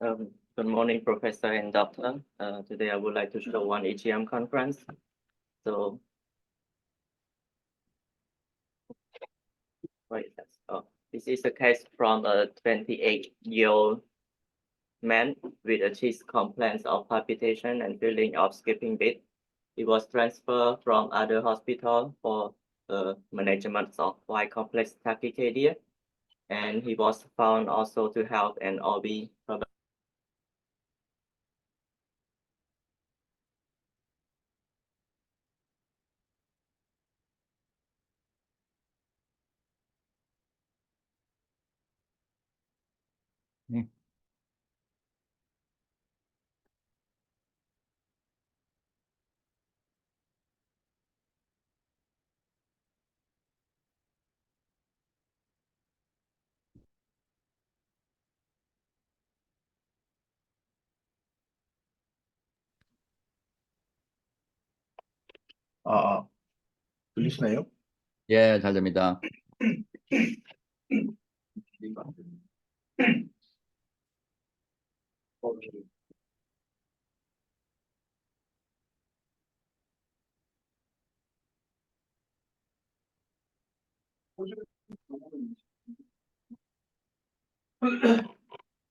Good morning, Professor and Doctor. Today I would like to show one EGM conference. So, what is that? Oh, this is a case from a 28-year-old man with a chest complaints of palpitation and feeling of skipping beat. He was transferred from other hospital for management of wide complex tachycardia, and he was found also to have an OB. 들리시나요? 예, 잘 됩니다.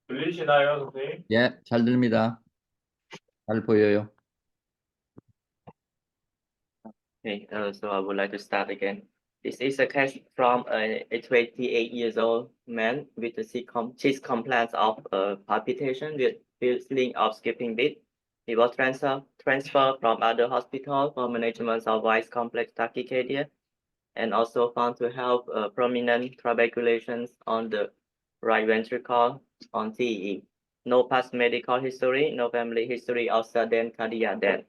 들리시나요, 선생님? 예, 잘 들립니다. 잘 보여요. Okay, so I would like to start again. This is a case from a 28 years old man with a chest complaints of palpitation with feeling of skipping beat. He was transferred from other hospital for management of wide complex tachycardia and also found to have prominent trabeculations on the right ventricle on TEE. No past medical history, no family history of sudden cardiac death.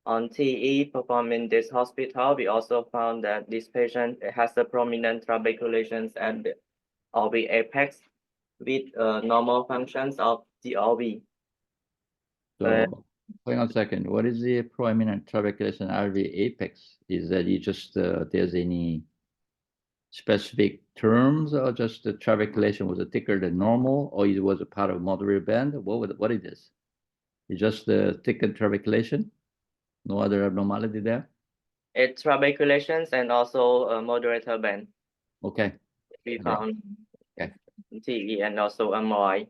On TE performed in this hospital, we also found that this patient has a prominent trabeculations and OB apex with normal functions of the OB. So, hang on a second. What is the prominent trabeculation RV apex? Is that you just, there's any specific terms or just the trabeculation was thicker than normal or it was a part of moderate band? What is this? It's just the thickened trabeculation? No other abnormality there? It's trabeculations and also a moderator band. Okay. We found Okay. TE and also MRI.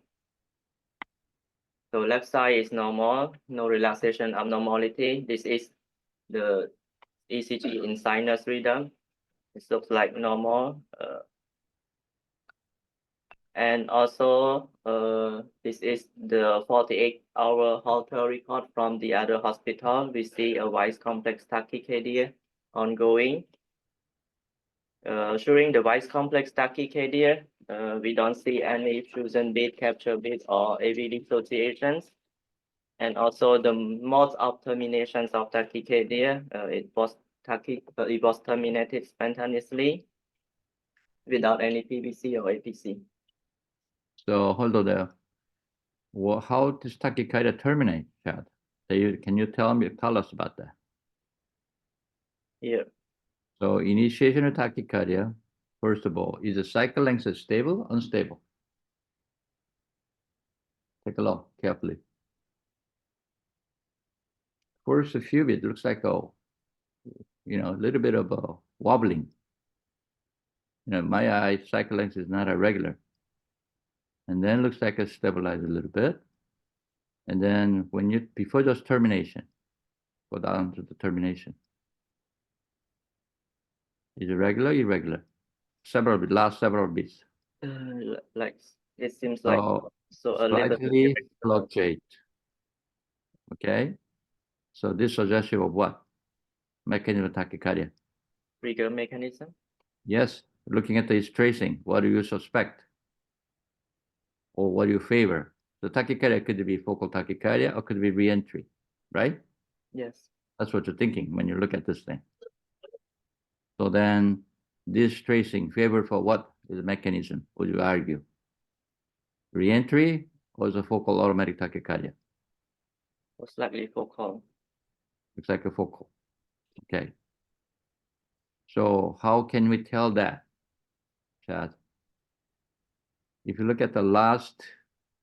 So left side is normal, no relaxation abnormality. This is the ECG in sinus rhythm. It looks like normal. And also, this is the 48-hour Holter record from the other hospital. We see a wide complex tachycardia ongoing. During the wide complex tachycardia, we don't see any fusion beat, capture beat, or AV dissociations. And also the mode of terminations of tachycardia, it was terminated spontaneously without any PVC or APC. So hold on there. Well, how does tachycardia terminate, Chad? Can you tell us about that? Yeah. So initiation of tachycardia, first of all, is the cycle length stable, unstable? Take a look carefully. First few bit looks like a little bit of a wobbling. My eye cycle length is not irregular. And then looks like it stabilized a little bit. And then before just termination, go down to the termination. Is it regular, irregular? Last several beats. Like it seems like so a little slightly bit fluctuate. Okay. So this suggestive of what? Mechanism of tachycardia. trigger mechanism. Yes. Looking at this tracing, what do you suspect? Or what do you favor? The tachycardia could be focal tachycardia or could be reentry, right? Yes. That's what you're thinking when you look at this thing. So then this tracing favor for what is the mechanism, would you argue? Reentry or the focal automatic tachycardia? Most likely focal. Looks like a focal. Okay. So how can we tell that, Chad? If you look at the last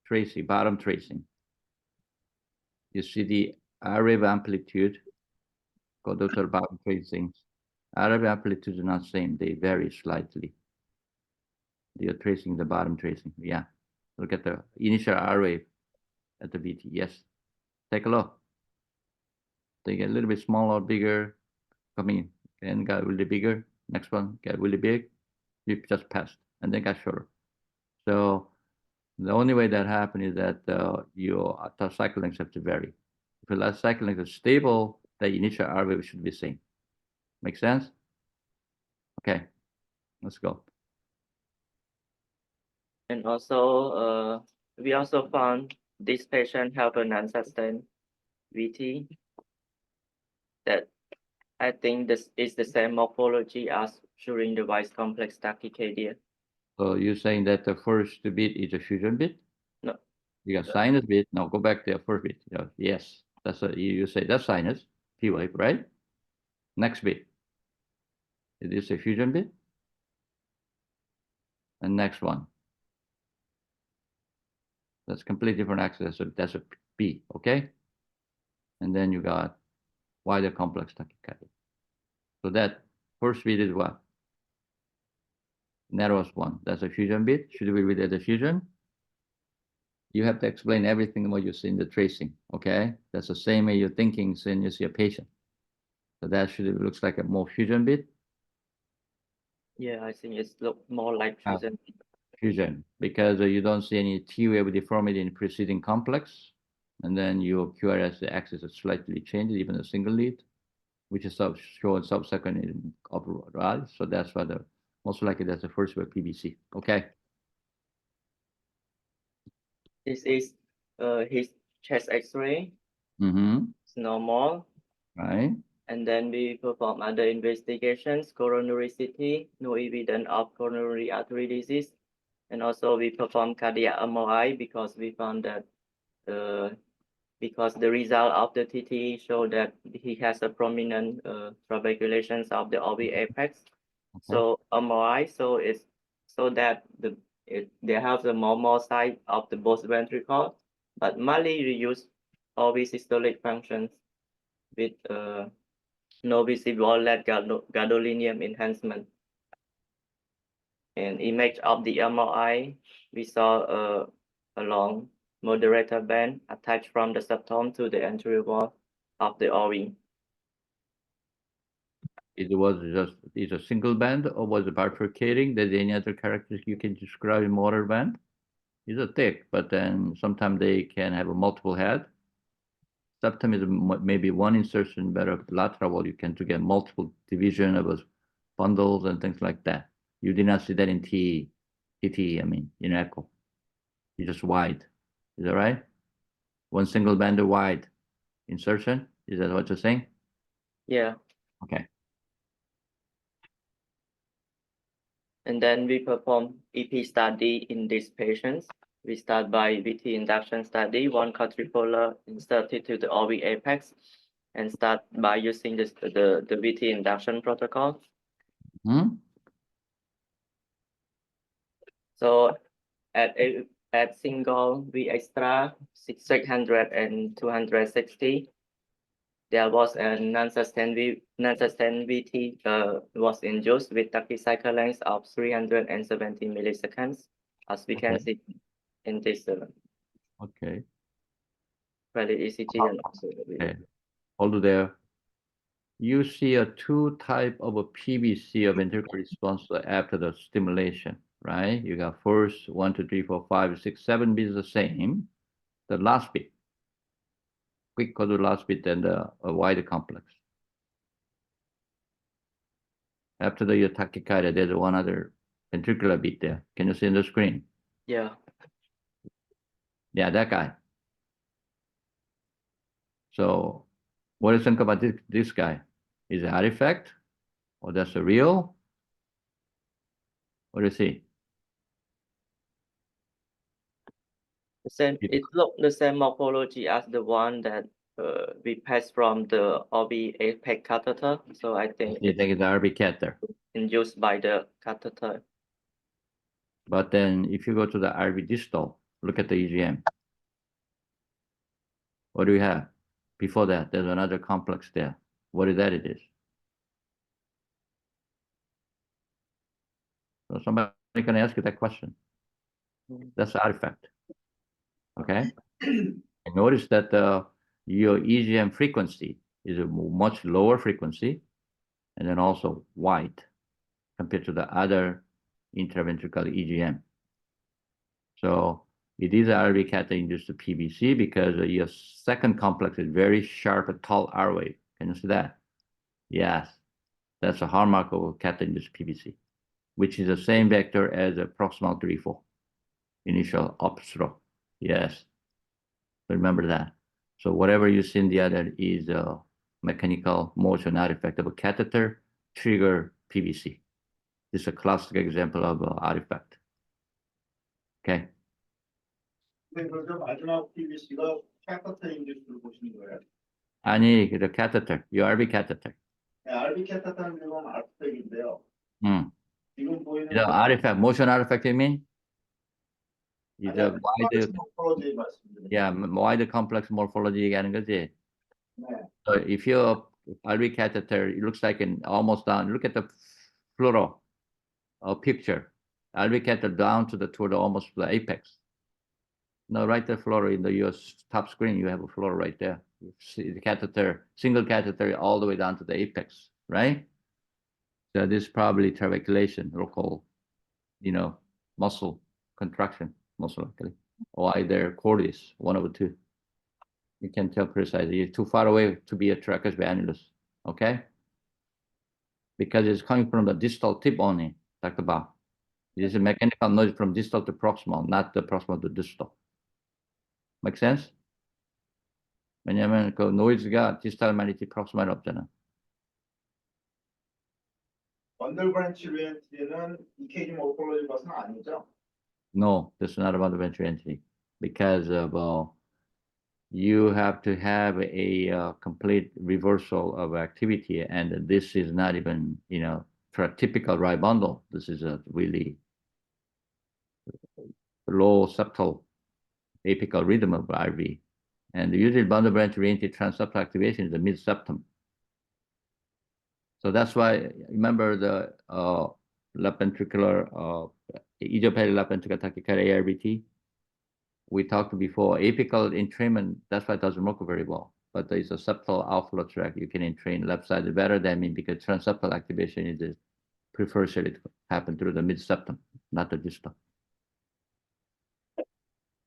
tracing, bottom tracing. You see the array of amplitude, go to the bottom tracings. Array of amplitude is not same, they vary slightly. You're tracing the bottom tracing, yeah. Look at the initial array at the VT, yes. Take a look. They get a little bit smaller, bigger, coming in, and got really bigger. Next one, get really big. You just passed, and then got shorter. So the only way that happens is that your cycle lengths have to vary. If your last cycle length is stable, the initial array should be the same. Make sense? Okay, let's go. And also, we also found this patient have an unsustained VT that I think this is the same morphology as during the Weiss complex tachycardia. So you're saying that the first bit is a fusion bit? No. You got sinus bit. No, go back to the first bit. Yes, that's what you say. That's sinus, P wave, right? Next bit. It is a fusion bit. And next one. That's completely different axis. So that's a B, okay? And then you got wider complex tachycardia. So that first bit is what? Narrowest one. That's a fusion bit. Should we read it as a fusion? You have to explain everything what you see in the tracing, okay? That's the same way you're thinking when you see a patient. So that should looks like a more fusion bit. Yeah, I think it's look more like fusion. Fusion, because you don't see any T-wave deformity in preceding complex, and then your QRS axis is slightly changed, even a single lead, which is shown subsequent in upper right. So that's why the most likely that's the first wave PBC. Okay. This is his chest X-ray. Mm-hmm. It's normal. Right. And then we perform other investigations, coronary CT, no evidence of coronary artery disease. And also we perform cardiac MRI because we found that because the result of the TT show that he has a prominent trabeculations of the OV apex. Okay. So MRI, so it's so that they have the more side of the both ventricle, but mainly we use OV systolic functions with no visible left gadolinium enhancement. And image of the MRI, we saw a long moderator band attached from the septum to the anterior wall of the OV. It was just it's a single band or was it bifurcating? There's any other characters you can describe in motor band? It's a thick, but then sometimes they can have a multiple head. Septum is maybe one insertion, better lateral wall. You can to get multiple division of bundles and things like that. You did not see that in TT, I mean, in echo. It's just wide. Is that right? One single band wide insertion. Is that what you're saying? Yeah. Okay. And then we perform EP study in these patients. We start by VT induction study, one quadripolar inserted to the OV apex, and start by using the VT induction protocol. Hmm? So at single V extra 600 and 260, there was a non-sustained VT was induced with tachycycle length of 370 milliseconds, as we can see in this Okay. valid ECG and also the video. Okay. Hold there. You see a two type of a PBC of ventricular response after the stimulation, right? You got first 1, 2, 3, 4, 5, 6, 7 beats the same. The last bit, quick go to the last bit, then the wider complex. After the tachycardia, there's one other ventricular beat there. Can you see on the screen? Yeah. Yeah, that guy. So what do you think about this guy? Is it an artifact? Or that's a real? What do you see? The same. It looked the same morphology as the one that we passed from the OB apex catheter. So I think You think it's an RB catheter. Induced by the catheter. But then if you go to the RB distal, Look at the EGM. What do we have? Before that, there's another complex there. What is that it is? So somebody can ask you that question. That's the artifact. Okay? And notice that your EGM frequency is a much lower frequency and then also wide compared to the other intraventricular EGM. So it is RV catheter-induced PVC because your second complex is very sharp, tall R wave. Can you see that? Yes, that's a hallmark of catheter-induced PVC, which is the same vector as a proximal 3-4, initial upstroke. Yes, remember that. So whatever you see in the other is a mechanical motion artifact of a catheter trigger PVC. This is a classic example of an artifact. Okay. 근데 그럼 마지막 PVC가 캐터터 인듀스를 보시는 거예요? 아니, the catheter, your RV catheter. 네, RB 캐터터는 지금 아르텍인데요. 지금 보이는 The artifact, motion artifact, you mean? Is a wide, morphology 말씀드려요. yeah, wide complex morphology 얘기하는 거지. 네. So if you RV catheter, it looks like an almost down. Look at the fluoro picture. RV catheter down to the toward almost the apex. No, right there, fluoro in the your top screen, you have a fluoro right there. You see the catheter, single catheter, all the way down to the apex, right? So this is probably trabeculation, local, muscle contraction, most likely, or either cordis, one of the two. You can tell precisely. You're too far away to be a tragus annulus, okay? Because it's coming from the distal tip only, talked about. It is a mechanical noise from distal to proximal, not the proximal to distal. Make sense? 왜냐면 그 노이즈가 디스탈만 있지 프록시말 없잖아. 언더 브랜치 루엔티는 EKG morphology 것은 아니죠? No, this is not about the venture entity because of you have to have a complete reversal of activity, and this is not even for a typical right bundle. This is a really low subtle apical rhythm of RV, and usually bundle branch oriented transeptal activation is the mid septum. So that's why remember the left ventricular idiopathic left ventricular tachycardia ARVT. We talked before apical entrainment. That's why it doesn't work very well. But there is a septal outflow track. You can entrain left side better than me because transeptal activation is the preferentially to happen through the mid septum, not the distal.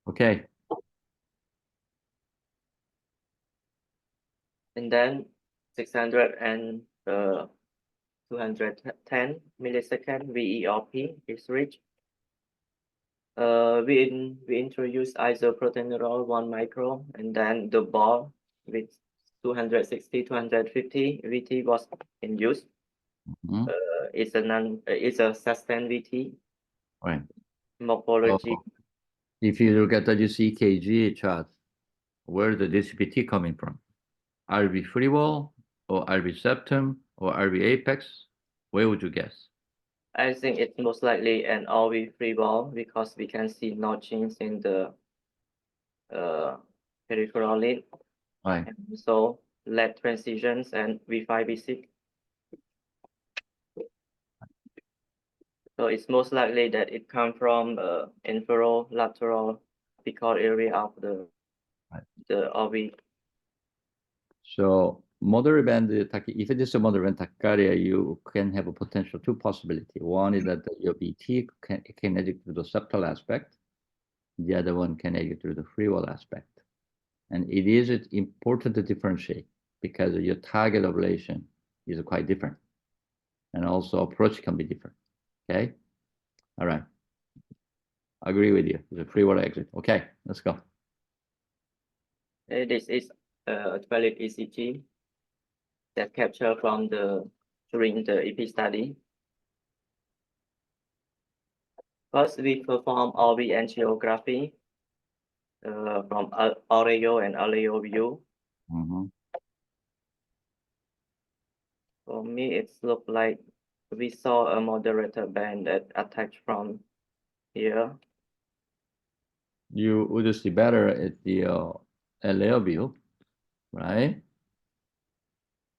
Okay. And then 600 and 210 millisecond VERP is reached. We introduce isoprotenolol 1 micro, and then the ball with 260, 250 VT was induced. It's a sustained VT. Right. Morphology. So if you look at the EKG chart, where is the DCPT coming from? RV free wall or RV septum or RV apex? Where would you guess? I think it's most likely an RV free ball because we can see notchings in the peripheral lead. Right. And so lead transitions and V5, V6. So it's most likely that it comes from inferolateral apical area of the RV. So moderate band if it is a moderate band tachycardia, you can have a potential two possibility. One is that your VT can edit through the septal aspect. The other one can edit through the free wall aspect. And it is important to differentiate because your target ablation is quite different. And also approach can be different. Okay. All right. I agree with you. It's a free wall exit. Okay, let's go. This is a valid ECG that captured from during the EP study. First, we perform RV angiography from Oreo and Oreo view. For me, it looked like we saw a moderator band that attached from here. you would see better at the LL view, right?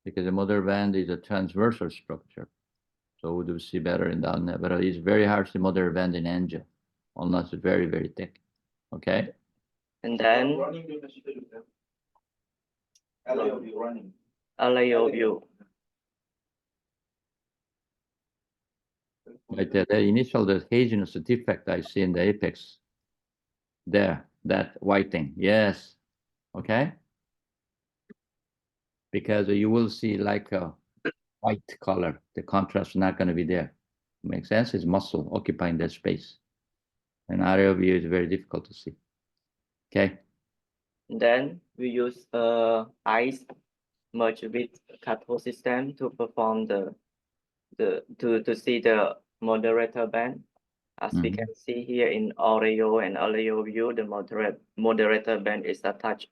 Because the mother band is a transversal structure. So we do see better in down there, but it's very hard to see mother band in angio, unless it's very, very thick. Okay? And then running view 시켜주세요. LAO view running. LAO view. Right there, the initial the haziness defect I see in the apex. There, that white thing. Yes. Okay? Because you will see like a white color. The contrast is not going to be there. Makes sense? It's muscle occupying that space. And aerial view is very difficult to see. Okay? Then we use ice merged with cathode system to perform to see the moderator band. As we can see here in Oreo and LAO view, the moderator band is attached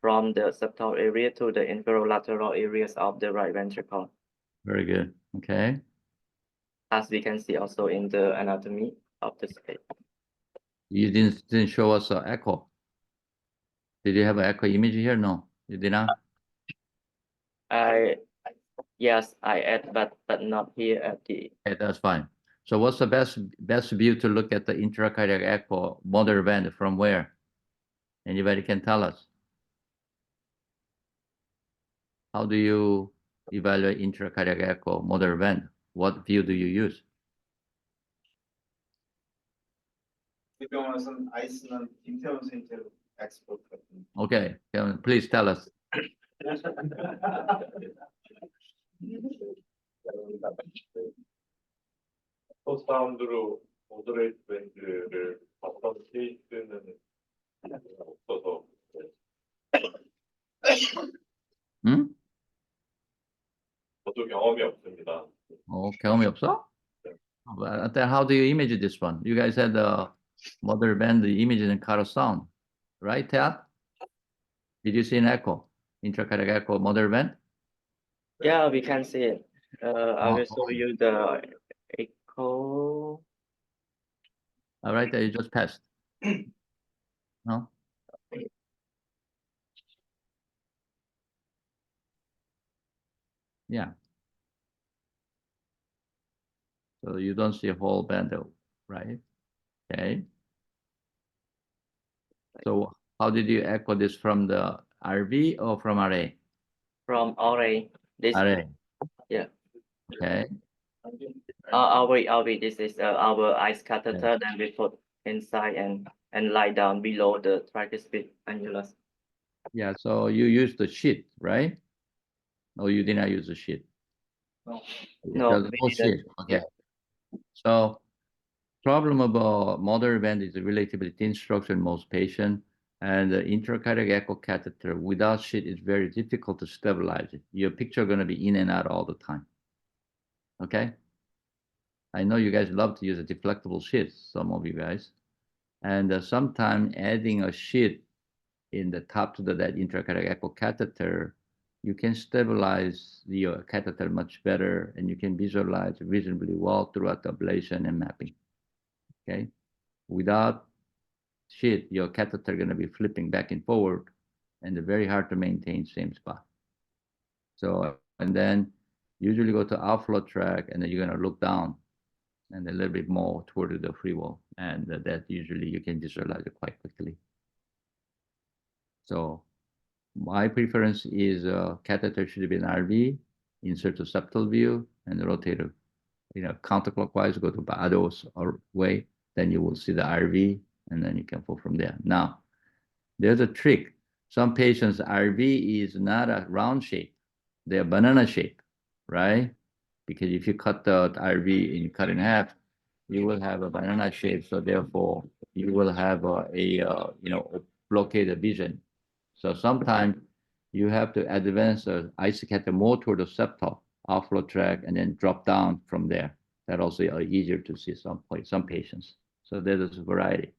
from the septal area to the inferolateral areas of the right ventricle. Very good. Okay. As we can see also in the anatomy of the space. You didn't show us an echo. Did you have an echo image here? No, you did not. Yes, I add, but not here at the. Okay, that's fine. So what's the best view to look at the intracardiac echo mother band from where? Anybody can tell us. How do you evaluate intracardiac echo mother band? What view do you use? 이 병원에서는 아이스는 김태원 선생님 엑스퍼트 같은. Okay, please tell us. 사운드로 모더레이트 밴드를 봤던 케이스는 없어서 응? 저도 경험이 없습니다. 경험이 없어? But then how do you image this one? You guys had the mother band, the image in color sound, right, Ted? Did you see an echo? Intracardiac echo mother band? Yeah, we can see it. I will show you the echo. All right, you just passed. No? Yeah. So you don't see a whole band, right? Okay. So how did you echo this from the RV or from RA? From RA. This. RA. Yeah. Okay. RV. This is our ice catheter. Then we put inside and lie down below the tricuspid annulus. Yeah. So you use the sheet, right? No, you did not use the sheet. No, There's we no didn't. sheet. Okay. So problem about mother band is a relatively thin structure in most patients, and the intracardiac echo catheter without sheet is very difficult to stabilize it. Your picture going to be in and out all the time. Okay. I know you guys love to use a deflectable sheet, some of you guys, and sometimes adding a sheet in the top to that intracardiac echo catheter, you can stabilize the catheter much better, and you can visualize reasonably well throughout the ablation and mapping. Okay, without sheet, your catheter going to be flipping back and forward, and they're very hard to maintain same spot. So, and then usually go to outflow track, and then you're going to look down and a little bit more toward the free wall, and that usually you can visualize it quite quickly. So my preference is catheter should be an RV, insert to septal view, and rotate it, counterclockwise, go to Bados or way, then you will see the RV, and then you can go from there. Now, there's a trick. Some patients' RV is not a round shape, they're banana shape, right? Because if you cut the RV and you cut in half, you will have a banana shape. So therefore, you will have a blockaded vision. So sometimes you have to advance the ice catheter more toward the septal outflow tract and then drop down from there. That also are easier to see some patients. So there's a variety.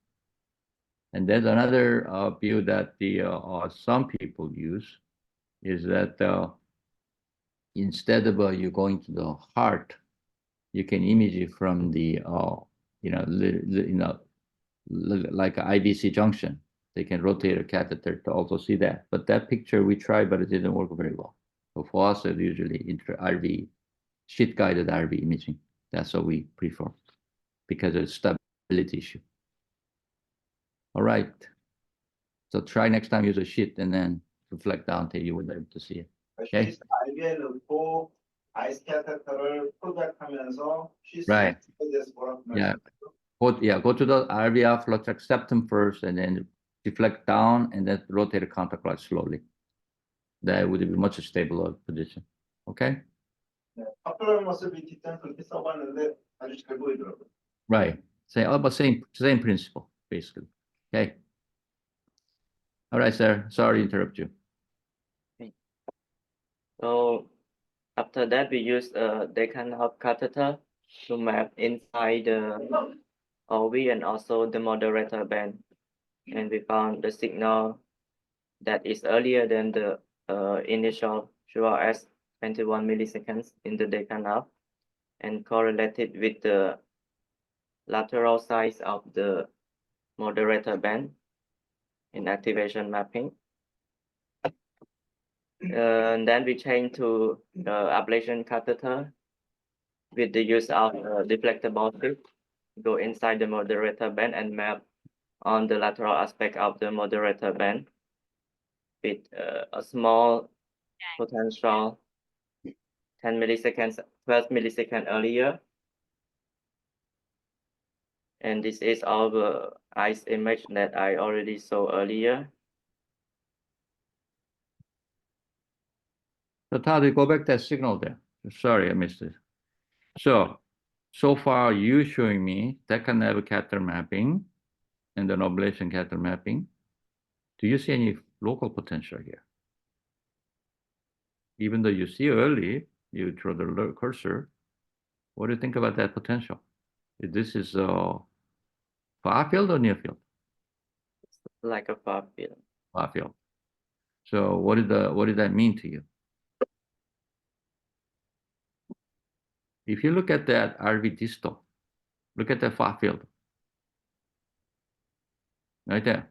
And there's another view that some people use is that instead of you going to the heart, you can image it from the like an IVC junction. They can rotate a catheter to also see that. But that picture we tried, but it didn't work very well. So for us, it's usually RV, sheet-guided RV imaging. That's what we prefer because of stability issue. All right. So try next time use a sheet and then reflect down till you will be able to see it. Okay. IV에 넣고 아이스 캐테터를 프로젝트하면서 Right. 시스템에 대해서 뭐라고 Yeah. 말씀하셨죠? Go to the RVR flow track septum first and then deflect down and then rotate it counterclockwise slowly. That would be much stabler position. Okay? 네, 파플러머스비티 때는 그렇게 써봤는데 아주 잘 보이더라고요. Right. But same principle, basically. Okay. All right, sir. Sorry to interrupt you. So after that, we use a Decanov catheter to map inside the OV and also the moderator band. And we found the signal that is earlier than the initial QRS 21 milliseconds in the Decanov and correlated with the lateral size of the moderator band in activation mapping. And then we change to the ablation catheter with the use of deflectable tube, go inside the moderator band and map on the lateral aspect of the moderator band with a small potential 10 milliseconds, 12 milliseconds earlier. And this is our eyes image that I already saw earlier. So Todd, go back that signal there. Sorry, I missed it. So far you showing me Decanov catheter mapping and then ablation catheter mapping. Do you see any local potential here? Even though you see early, you draw the cursor. What do you think about that potential? This is far field or near field? Like a far field. Far field. So what did that mean to you? If you look at that RV distal, look at the far field. Right there.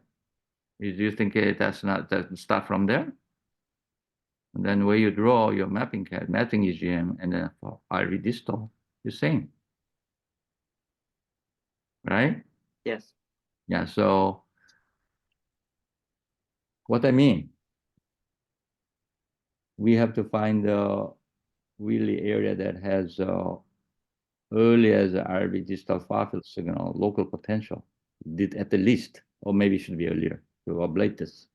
Do you think that's not that start from there? And then where you draw your mapping EGM and then for RV distal, the same. Right? Yes. Yeah, so what I mean, we have to find the really area that has early as RV distal far field signal, local potential, did at the least, or maybe it should be earlier to ablate this.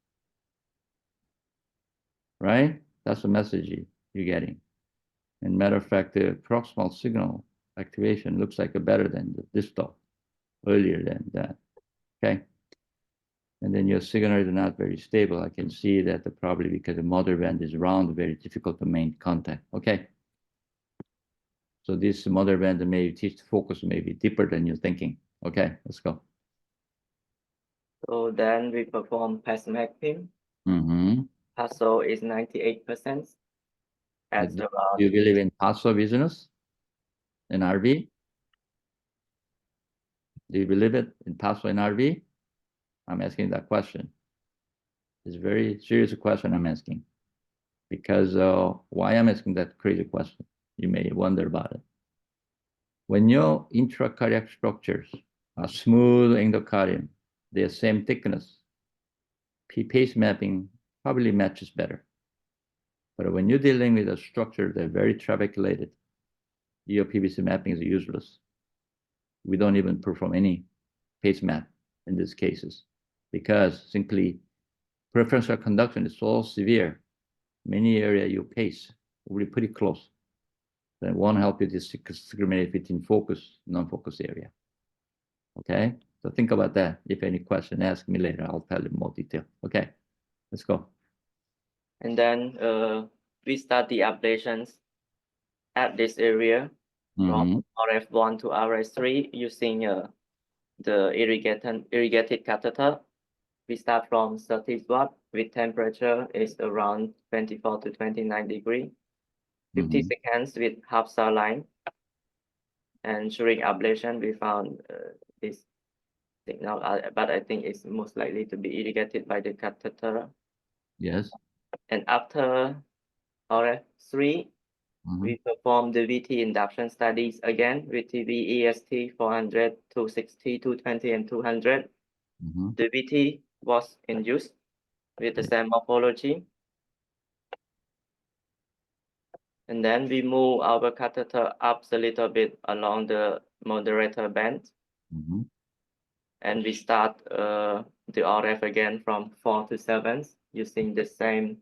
Right? That's the message you're getting. And matter of fact, the proximal signal activation looks like a better than the distal, earlier than that. Okay. And then your signal is not very stable. I can see that probably because the mother band is round, very difficult to maintain contact. Okay. So this mother band may teach focus maybe deeper than you're thinking. Okay, let's go. So then we perform PAS mapping. Mm-hmm. PASO is 98%. At Do around you believe in PASO business? In RV? Do you believe it in PASO in RV? I'm asking that question. It's a very serious question I'm asking. Because why I'm asking that crazy question? You may wonder about it. When your intracardiac structures are smooth endocardium, they're same thickness, pace mapping probably matches better. But when you're dealing with a structure that's very trabeculated, your PVC mapping is useless. We don't even perform any pace map in these cases because simply preferential conduction is so severe. Many areas you pace will be pretty close. Then won't help you discriminate between focus, non-focus area. Okay, so think about that. If any question, ask me later. I'll tell you more detail. Okay, let's go. and then we start the ablations at this area from RF1 to RF3 using the irrigated catheter. We start from 30 watt with temperature is around 24 to 29 degrees. 50 seconds with half saline. And during ablation, we found this signal, but I think it's most likely to be irrigated by the catheter. Yes. And after RF3, Mhm. we perform the VT induction studies again with the VEST 400, 260, 220, and 200. Mhm. The VT was induced with the Yeah. same morphology. And then we move our catheter up a little bit along the moderator band. Mhm. And we start the RF again from 4 to 7 using the same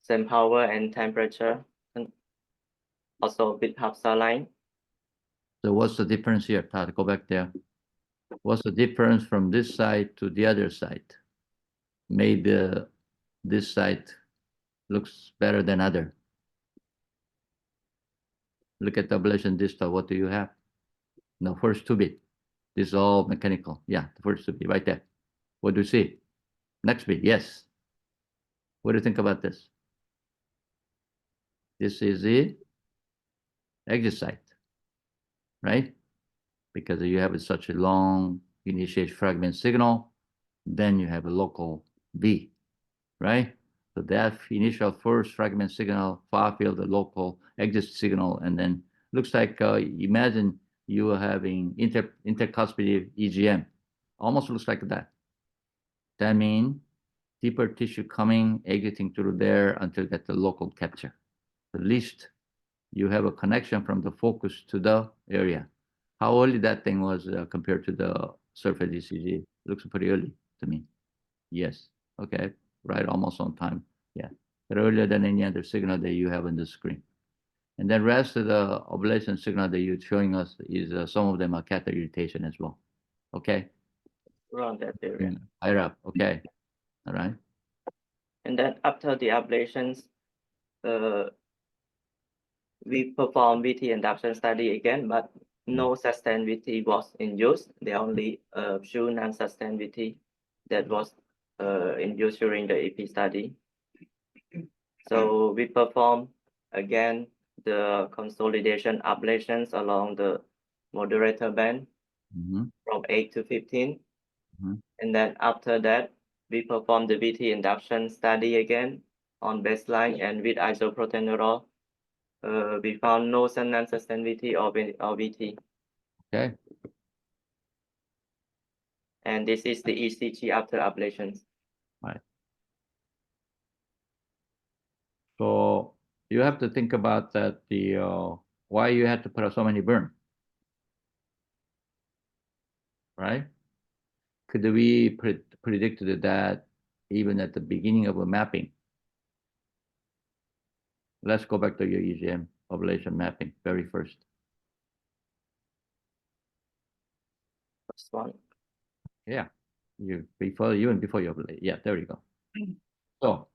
same power and temperature, and also with half saline. So what's the difference here, Todd? Go back there. What's the difference from this side to the other side? Made this side looks better than other. Look at the ablation distal. What do you have? No, first 2-bit. This is all mechanical. Yeah, the first 2-bit right there. What do you see? Next bit, yes. What do you think about this? This is the exit site, right? Because you have such a long initiate fragment signal, then you have a local V, right? So that initial first fragment signal, far field, the local exit signal, and then looks like imagine you are having intercuspid EGM, almost looks like that. That means deeper tissue coming, exiting through there until get the local capture. At least you have a connection from the focus to the area. How early that thing was compared to the surface ECG? Looks pretty early to me. Yes. Okay. Right. Almost on time. Yeah. But earlier than any other signal that you have on the screen. And then rest of the ablation signal that you're showing us is some of them are catheter irritation as well. Okay. Around that area. Higher up. Okay. All right. And then after the ablations, we perform VT induction study again, but no sustained VT was in use. There only few non-sustained VT that was in use during the EP study. So we perform again the consolidation ablations along the moderator band Mhm. from 8 to 15. Mhm. And then after that, we perform the VT induction study again on baseline and with isoprotenolol. We found no non-sustained VT or VT. Okay. And this is the ECG after ablations. Right. So you have to think about that why you had to put out so many burn, right? Could we predicted that even at the beginning of a mapping? Let's go back to your EGM ablation mapping, very first. First one. Yeah, before you ablate. Yeah, there you go. So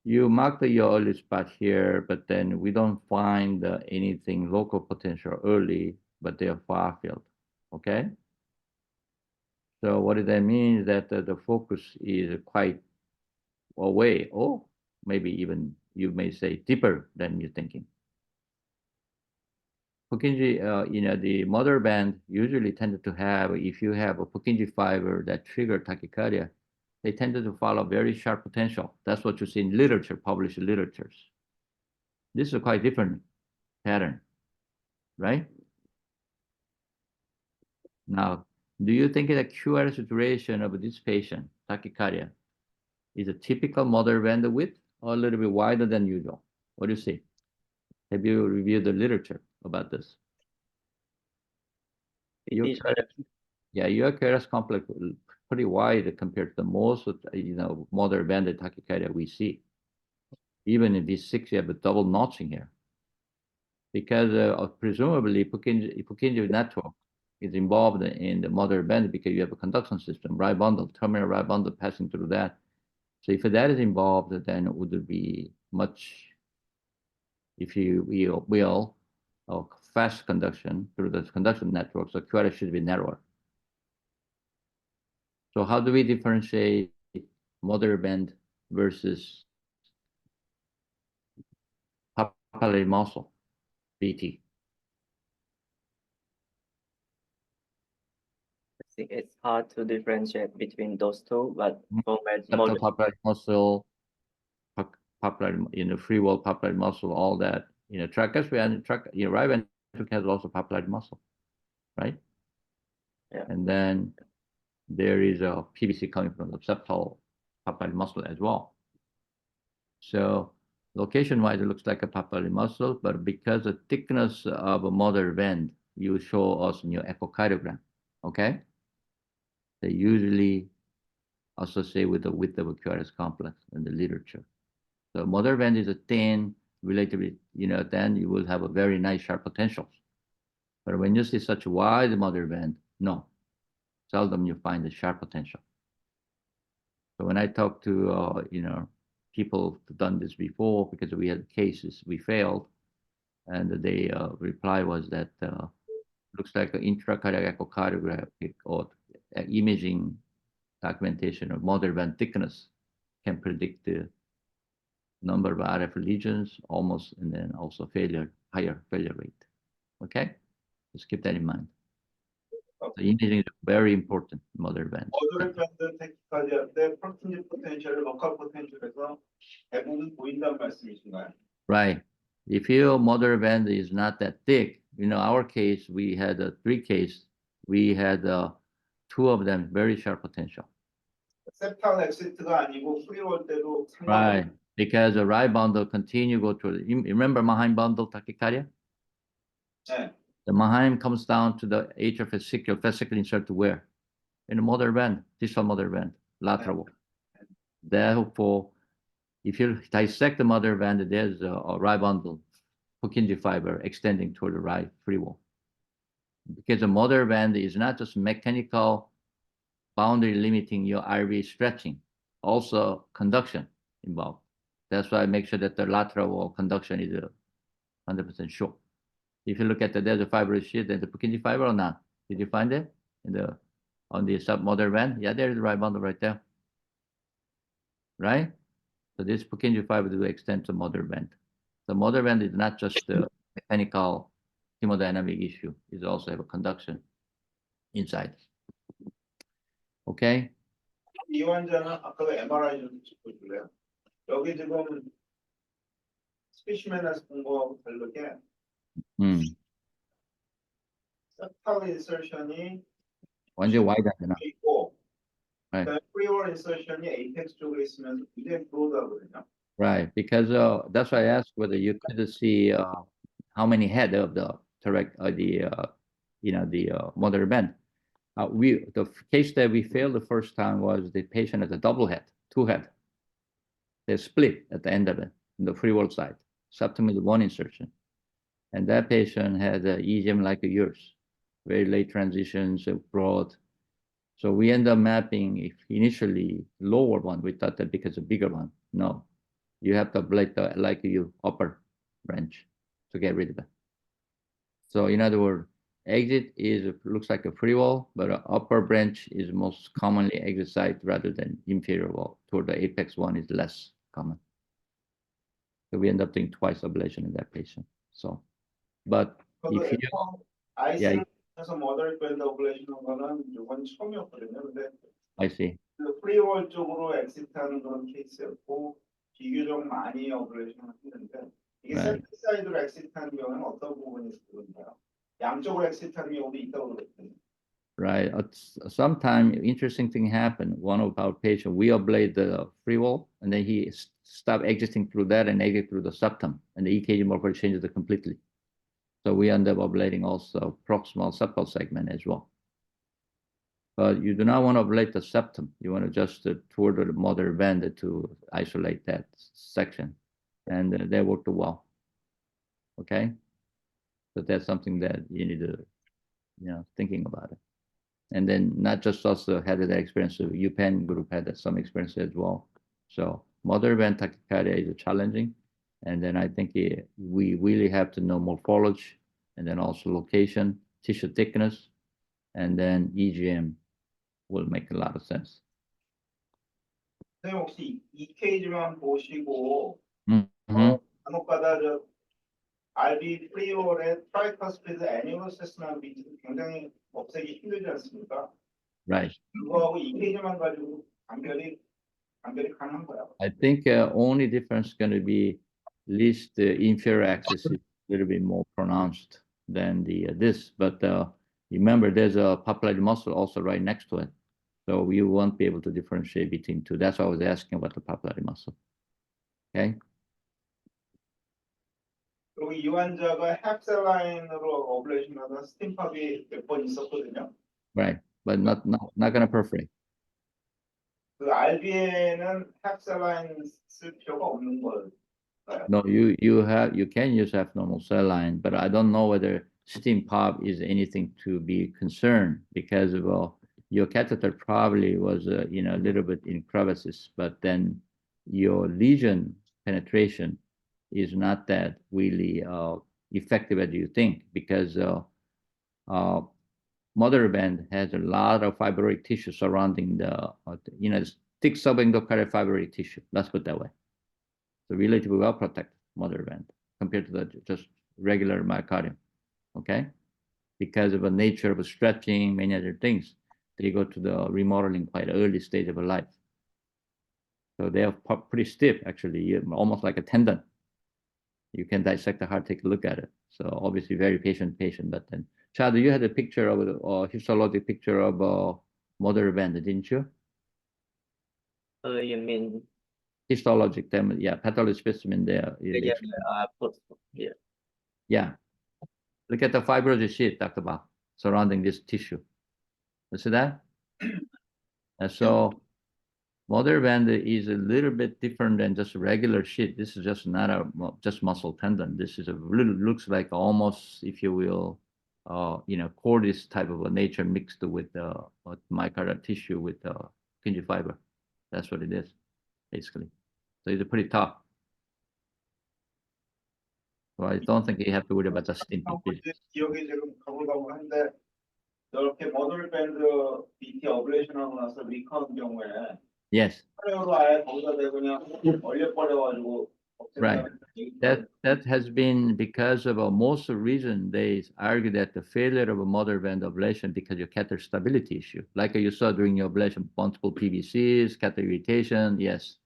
you mark your early spot here, but then we don't find anything local potential early, but they are far field. Okay. So what does that mean? Is that the focus is quite away, or maybe even you may say deeper than you're thinking. Purkinje, the mother band usually tended to have, if you have a Purkinje fiber that trigger tachycardia, they tended to follow very sharp potential. That's what you see in literature, published literatures. This is a quite different pattern, right? Now, do you think the QRS duration of this patient, tachycardia, is a typical mother band width or a little bit wider than usual? What do you see? Have you reviewed the literature about this? Your QRS complex pretty wide compared to the most, mother banded tachycardia we see. Even in these 6, you have a double notching here. Because presumably Purkinje network is involved in the mother band because you have a conduction system, right bundle, terminal right bundle passing through that. So if that is involved, then it would be much, if you will, fast conduction through the conduction network, so QRS should be narrower. So how do we differentiate mother band versus papillary muscle, BT? think it's hard to differentiate between those two, but for Septal modern, papillary muscle, papillary, free wall papillary muscle, all that. Tricuspid and right ventricle has also papillary muscle, right? Yeah. And then there is a PVC coming from the septal papillary muscle as well. So location-wise, it looks like a papillary muscle, but because the thickness of a mother vein, you show us in your echocardiogram, okay? They usually associate with the width of a QRS complex in the literature. So mother vein is a thin, relatively, then you will have a very nice sharp potentials. But when you see such a wide mother vein, no, seldom you find the sharp potential. So when I talk to, people who've done this before, because we had cases, we failed, and the reply was that looks like an intracardiac echocardiographic or imaging documentation of mother vein thickness can predict the number of RF lesions almost, and then also higher failure rate. Okay, just keep that in mind. The imaging is very important, mother vein. Moderate band tachycardia 때 프로틴 포텐셜, 로컬 포텐셜에서 대부분 보인다는 말씀이신가요? Right. If your mother vein is not that thick, our case, we had 3 cases. We had 2 of them very sharp potential. septal exit가 아니고 프리월 때도 Right. Because the right bundle continue go through. You remember Mahaim bundle tachycardia? 네. The Mahaim comes down to the atrial fascicle insert to where? In the mother vein, distal mother vein, lateral. Therefore, if you dissect the mother vein, there's a right bundle, Purkinje fiber extending toward the right free wall. Because the mother vein is not just mechanical boundary limiting your RV stretching, also conduction involved. That's why I make sure that the lateral wall conduction is 100% sure. If you look at there's a fibrous sheet, there's a Purkinje fiber or not? Did you find it on the submother vein? Yeah, there's the right bundle right there. Right? So this Purkinje fiber will extend to mother vein. The mother vein is not just a mechanical hemodynamic issue. It also have a conduction inside. Okay? 이 환자는 아까 MRI 좀 보여줄래요? 여기 지금 스페시맨에서 본 거하고 다르게 septal insertion이 완전 와이드 하잖아. 있고 Right. 프리월 insertion이 apex 쪽에 있으면서 굉장히 broad하거든요. Right, because that's why I asked whether you could see how many head of the mother vein. The case that we failed the first time was the patient had a double head, 2 head. They split at the end of it, in the free wall side, septum with 1 insertion. And that patient had an EGM like yours, very late transitions, broad. So we end up mapping initially lower one. We thought that because a bigger one. No, you have to ablate the upper branch to get rid of it. So in other words, exit looks like a free wall, but an upper branch is most commonly exit site rather than inferior wall. Toward the apex one is less common. So we end up doing twice ablation in that patient. So, but if you, IC를 해서 moderate band ablation 한 거는 이건 처음이었거든요. 근데 I see. 그 프리월 쪽으로 엑시트하는 그런 케이스였고 비교적 많이 어블레이션을 했는데 이게 Right. 세트 사이드로 엑시트하는 경우는 어떤 부분이 있을까요? 양쪽으로 엑시트하는 경우도 있다고 그랬거든요. Right. Sometime interesting thing happened. One of our patients, we ablate the free wall, and then he stopped exiting through that and exit through the septum, and the EKG morphology changes it completely. So we end up ablating also proximal septal segment as well. But you do not want to ablate the septum. You want to just toward the mother vein to isolate that section, and that worked well. Okay, so that's something that you need to, thinking about it. And then not just us had that experience, UPenn group had some experience as well. So mother vein tachycardia is challenging. And then I think we really have to know morphology and then also location, tissue thickness, and then EGM will make a lot of sense. 선생님 혹시 EKG만 보시고 Mm-hmm. 간혹가다 저 RV 프리월의 트라이커스피드 애니얼 세스나 밑이 굉장히 없애기 힘들지 않습니까? Right. 그거하고 EKG만 가지고 감별이 가능한 거야. I think only difference going to be least the inferior axis is a little bit more pronounced than the this, but remember there's a papillary muscle also right next to it, so you won't be able to differentiate between two. That's why I was asking about the papillary muscle. Okay. 그리고 이 환자가 햅셀라인으로 어블레이션하다 스팀팝이 몇 번 있었거든요. Right, but not going to perforate. 그 RB에는 햅셀라인 쓸 필요가 없는 걸. No, you can use abnormal cell line, but I don't know whether steam pop is anything to be concerned because your catheter probably was a little bit in crevices, but then your lesion penetration is not that really effective as you think because mother band has a lot of fibrotic tissue surrounding the thick subendocardial fibrotic tissue. Let's put it that way. So relatively well protected mother band compared to the just regular myocardium, okay? Because of the nature of stretching, many other things, they go to the remodeling quite early stage of life. So they are pretty stiff, actually, almost like a tendon. You can dissect the heart, take a look at it. So obviously very patient, but then, Chad, you had a picture of a histologic picture of mother band, didn't you? You mean? Histologic, yeah, pathology specimen there. Yeah, yeah. Yeah. Look at the fibrosis sheet, Dr. Ba, surrounding this tissue. You see that? And so mother band is a little bit different than just regular sheet. This is just not just muscle tendon. This is a little looks like almost, if you will, cordis type of a nature mixed with myocardial tissue with Purkinje fiber. That's what it is, basically. So it's pretty tough. So I don't think you have to worry about the steam. 기억이 지금 가물가물한데 이렇게 머들 밴드 BT 어블레이션 하고 나서 리커한 경우에 Yes. 스프레어로 아예 거기다 대고 그냥 얼려버려가지고 Right. That has been because of most reason they argue that the failure of a mother band ablation because of catheter stability issue, like you saw during your ablation, multiple PVCs, catheter irritation. Yes,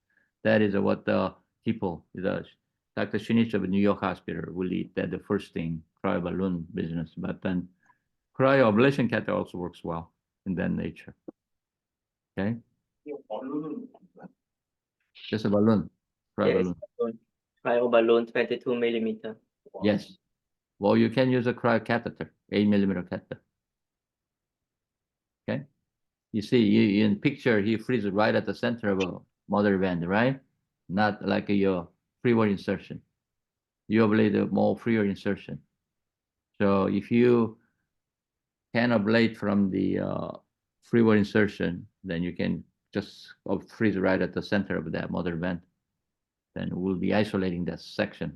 that is what the people, Dr. Shinich of New York Hospital will lead that the first thing, cryo balloon business, but then cryo ablation catheter also works well in that nature. Okay. Just a balloon, cryo balloon. Cryo balloon 22 millimeter. Yes. Well, you can use a cryo catheter, 8 millimeter catheter. Okay. You see, in picture, he freezes right at the center of a mother band, right? Not like your freeware insertion. You ablate a more freeware insertion. So if you can ablate from the freeware insertion, then you can just freeze right at the center of that mother band. Then we'll be isolating that section.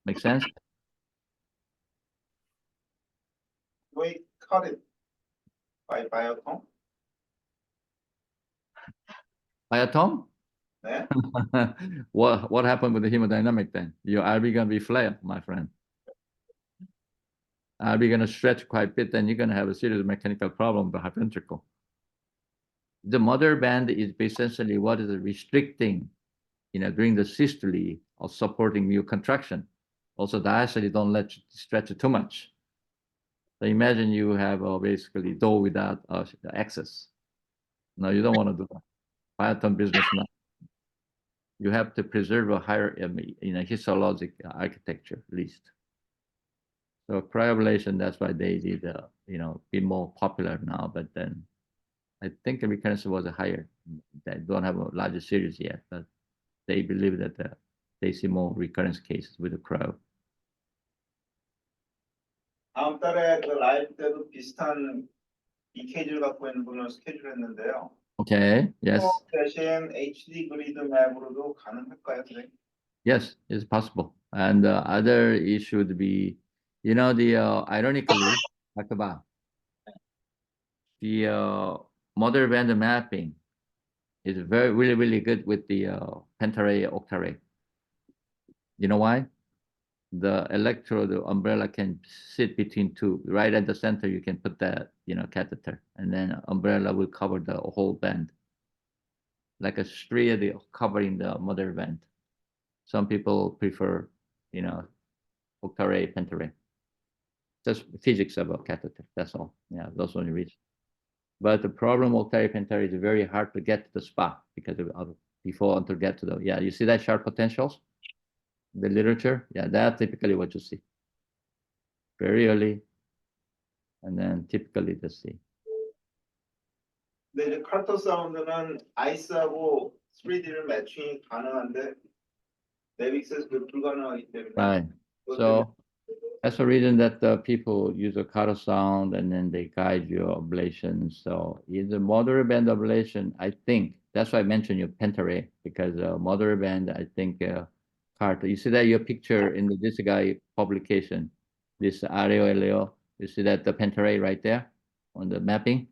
Make sense? We cut it by biotome. Biotome? 네. What happened with the hemodynamic then? Your RV gonna be flared, my friend. RV gonna stretch quite a bit, then you're gonna have a serious mechanical problem with the heart ventricle. The mother band is essentially what is restricting, during the systole of supporting your contraction. Also, diastole don't let you stretch it too much. So imagine you have basically door without access. No, you don't want to do that. Biotome business now. You have to preserve a higher, histologic architecture at least. So cryoablation, that's why they did, be more popular now. But then, I think the recurrence was higher. They don't have a larger series yet, but they believe that they see more recurrence cases with the cryo. 다음 달에 그 라이브 때도 비슷한 EKG를 갖고 있는 분을 스케줄했는데요. Okay. Yes. 대신 HD 그리드 맵으로도 가능할까요, 선생님? Yes, it's possible. And the other issue would be, ironically, talk about the mother band mapping is really, really good with the pentaray, octaray. You know why? the electrode the umbrella can sit between two. Right at the center, you can put that, catheter, and then umbrella will cover the whole band, like a striate covering the mother band. Some people prefer, octare, pentare. Just physics of a catheter. That's all. Yeah, that's only reason. But the problem of octare pentare is very hard to get to the spot because before until get to the you see that sharp potentials, the literature, that's typically what you see. Very early, and then typically the C. 근데 이제 카르터 사운드는 아이스하고 3D를 매칭이 가능한데 네빅스에서 그 불가능하기 때문에 Right. So that's the reason that the people use a Carter sound and then they guide your ablation. So in the moderate band ablation, I think that's why I mentioned your pentare, because moderate band, I think Carter. You see that your picture in this guy publication, this Areo. You see that the pentare right there on the mapping.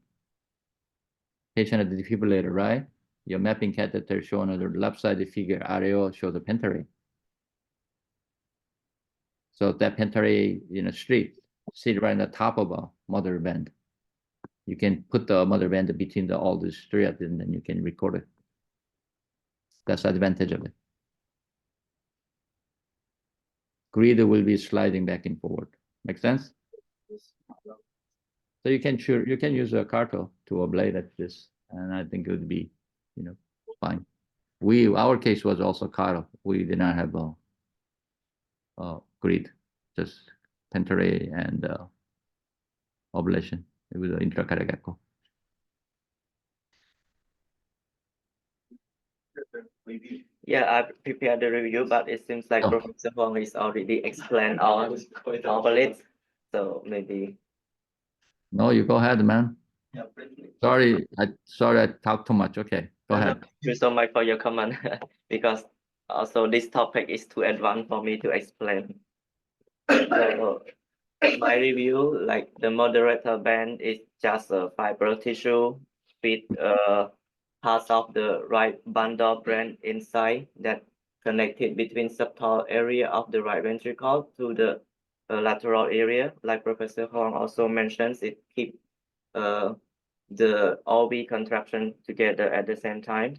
Patient at the defibrillator, right? Your mapping catheter shown on the left side of the figure. Areo show the pentare. So that pentare in a street, sit right on the top of a mother band. You can put the mother band between all the striates, and then you can record it. That's the advantage of it. Grid will be sliding back and forward. Make sense? So you can use a carto to ablate at this, and I think it would be, fine. Our case was also carto. We did not have a grid, just pentare and ablation. It was an intracardiac echo. Yeah, I prepared the review, but it seems like Oh. Professor Huang is already explained all of it. So maybe. No, you go ahead, man. Yeah, briefly. Sorry, I talked too much. Okay, go ahead. Thank you so much for your comment because also this topic is too advanced for me to explain. So my review, like the moderator band is just a fiber tissue with parts of the right bundle band inside that connected between subtotal area of the right ventricle to the lateral area. Like Professor Huang also mentions, it keeps the OB contraction together at the same time.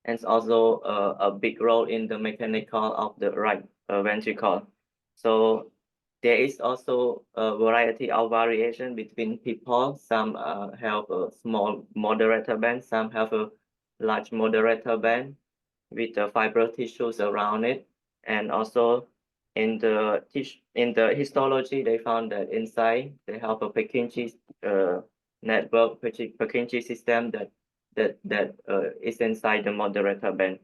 And it's also a big role in the mechanical of the right ventricle. So there is also a variety of variation between people. Some have a small moderator band, some have a large moderator band with the fibrous tissues around it. And also in the histology, they found that inside they have a Purkinje network, Purkinje system that is inside the moderator band.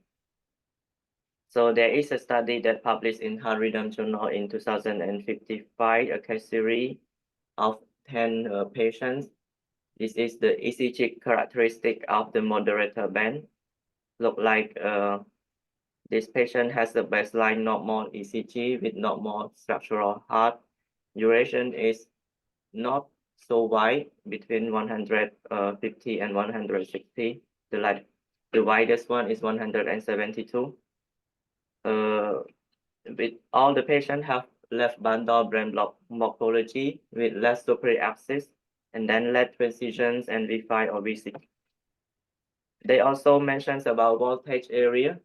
So there is a study that published in Heart Rhythm Journal in 2055, a case series of 10 patients. This is the ECG characteristic of the moderator band. Look like this patient has a baseline normal ECG with normal structural heart. Duration is not so wide, between 150 and 160. The widest one is 172. With all the patients have left bundle brain block morphology with less superior axis and then left transitions and V5 or V6. They also mentions about voltage area,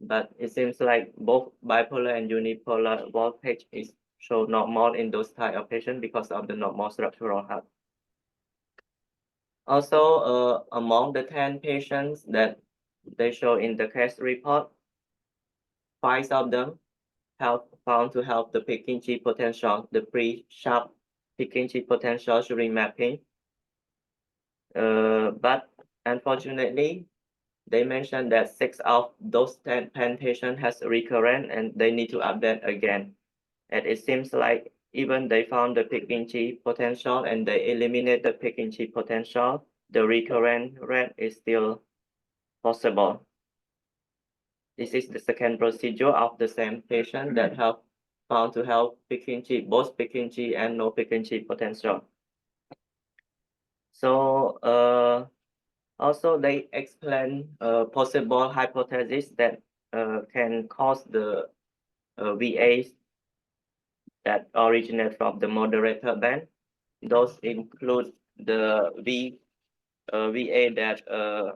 but it seems like both bipolar and unipolar voltage is shown normal in those type of patients because of the normal structural heart. Also, among the 10 patients that they show in the case report, 5 of them have found to have the Purkinje potential, the pre-sharp Purkinje potential during mapping. But unfortunately, they mentioned that 6 of those 10 patients has recurrent and they need to update again. And it seems like even they found the Purkinje potential and they eliminate the Purkinje potential, the recurrent rate is still possible. This is the second procedure of the same patient that have found to have Purkinje, both Purkinje and no Purkinje potential. So also they explain possible hypothesis that can cause the VA that originate from the moderator band. Those include the VA that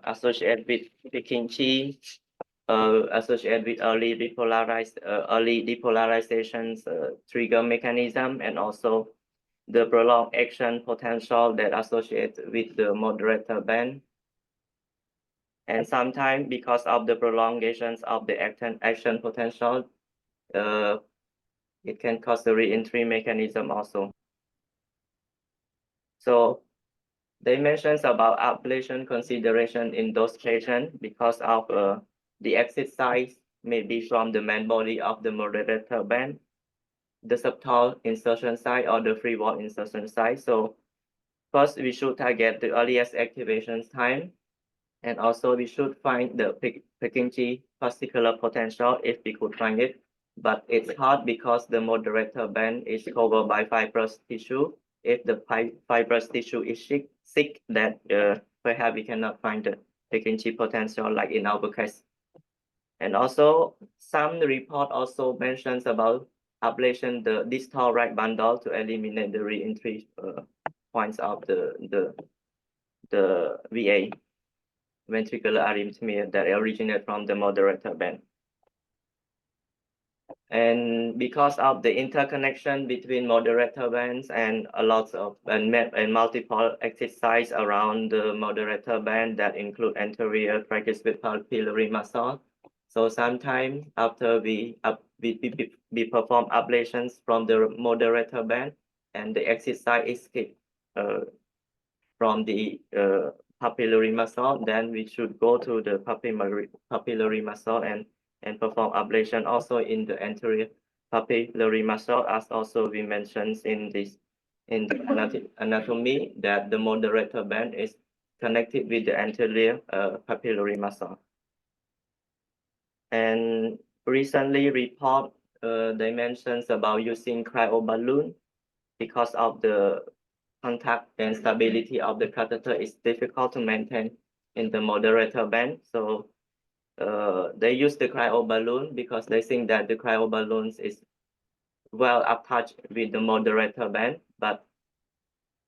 associate with Purkinje, associated with early depolarizations trigger mechanism, and also the prolonged action potential that associates with the moderator band. And sometimes because of the prolongations of the action potential, it can cause a re-entry mechanism also. So they mentions about ablation consideration in those patients because of the exit size may be from the main body of the moderator band, the subtotal insertion site, or the free wall insertion site. So first, we should target the earliest activation time, and also we should find the Purkinje particular potential if we could find it. But it's hard because the moderator band is covered by fibrous tissue. If the fibrous tissue is sick, then perhaps we cannot find the Purkinje potential like in our case. And also, some report also mentions about ablation the distal right bundle to eliminate the re-entry points of the VA ventricular arrhythmia that originate from the moderator band. And because of the interconnection between moderator bands and a lot of and multiple exit sites around the moderator band that include anterior tricuspid papillary muscle. So sometimes after we perform ablations from the moderator band and the exit site is skipped from the papillary muscle, then we should go to the papillary muscle and perform ablation also in the anterior papillary muscle, as also we mentioned in the anatomy that the moderator band is connected with the anterior papillary muscle. And recently report dimensions about using cryoballoon because of the contact and stability of the catheter is difficult to maintain in the moderator band. So they use the cryoballoon because they think that the cryoballoons is well attached with the moderator band, but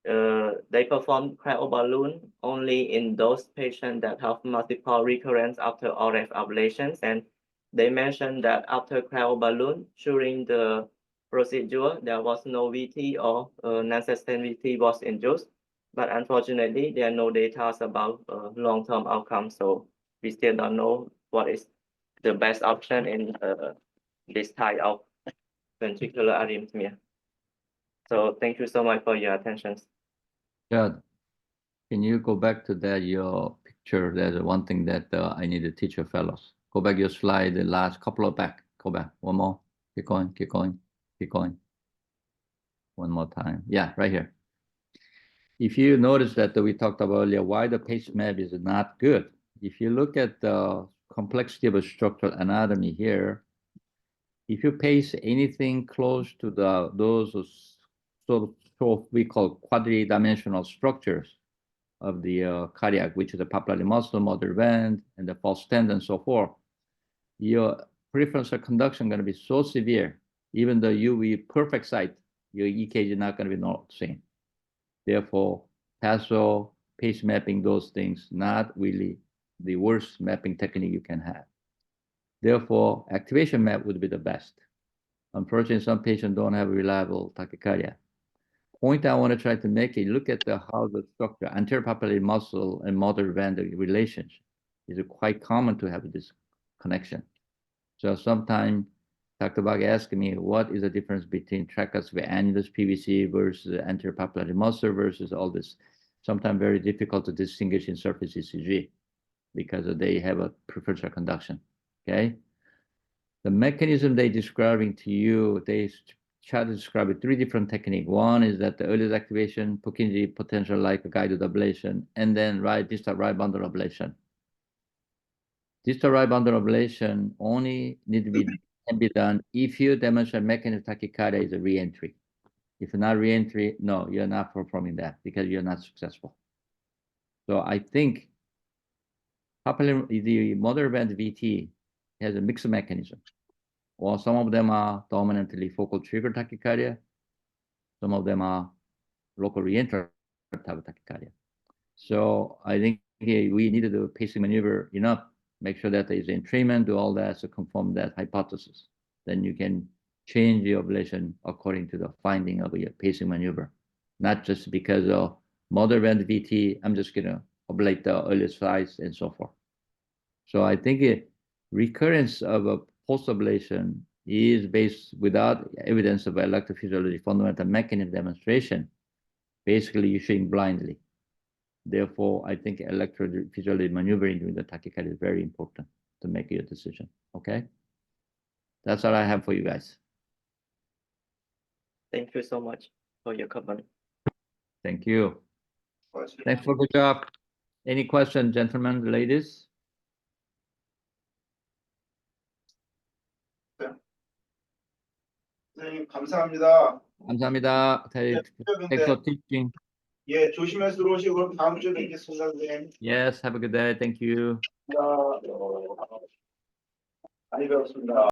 they perform cryoballoon only in those patients that have multiple recurrence after RF ablations. And they mentioned that after cryoballoon during the procedure, there was no VT or non-sustained VT was induced. But unfortunately, there are no data about long-term outcomes. So we still don't know what is the best option in this type of ventricular arrhythmia. So thank you so much for your attention. Yeah, can you go back to that, your picture? There's one thing that I need to teach your fellows. Go back your slide, the last couple of back. Go back, one more. Keep going, keep going, keep going. One more time. Yeah, right here. If you notice that we talked about earlier, why the pace map is not good. If you look at the complexity of a structural anatomy here, if you pace anything close to those sort of we call quadridimensional structures of the cardiac, which is the papillary muscle, motor band, and the false tendon, and so forth, your preferential conduction going to be so severe, even though you be perfect site, your EKG is not going to be the same. Therefore, PASO, pace mapping, those things, not really the worst mapping technique you can have. Therefore, activation map would be the best. Unfortunately, some patients don't have reliable tachycardia. Point I want to try to make it, look at how the structure, anterior papillary muscle and motor band relationship is quite common to have this connection. So sometimes Dr. Bag asked me, what is the difference between tricuspid annulus PVC versus anterior papillary muscle versus all this? Sometimes very difficult to distinguish in surface ECG because they have a preferential conduction, okay? The mechanism they describing to you, they try to describe it 3 different techniques. One is that the earliest activation, Purkinje potential like a guided ablation, and then distal right bundle ablation. Distal right bundle ablation only can be done if you demonstrate mechanism tachycardia is a re-entry. If not re-entry, no, you're not performing that because you're not successful. So I think the motor band VT has a mixed mechanism. or some of them are dominantly focal trigger tachycardia. Some of them are local reentral type of tachycardia. So I think we needed to pacing maneuver enough, make sure that there is entrainment, do all that to confirm that hypothesis. Then you can change the ablation according to the finding of your pacing maneuver, not just because of mother band VT, I'm just gonna ablate the early size and so forth. So I think recurrence of a post-ablation is based without evidence of electrophysiology fundamental mechanism demonstration, basically issuing blindly. Therefore, I think electrophysiology maneuvering during the tachycardia is very important to make your decision. Okay, that's all I have for you guys. Thank you so much for your comment. Thank you. 수고하셨습니다. Thanks for the job. Any questions, gentlemen, ladies? 선생님 감사합니다. 감사합니다. Thanks for teaching. 예, 조심해서 들어오시고 그럼 다음 주에 뵙겠습니다, 선생님. Yes, have a good day. Thank you. 많이 배웠습니다.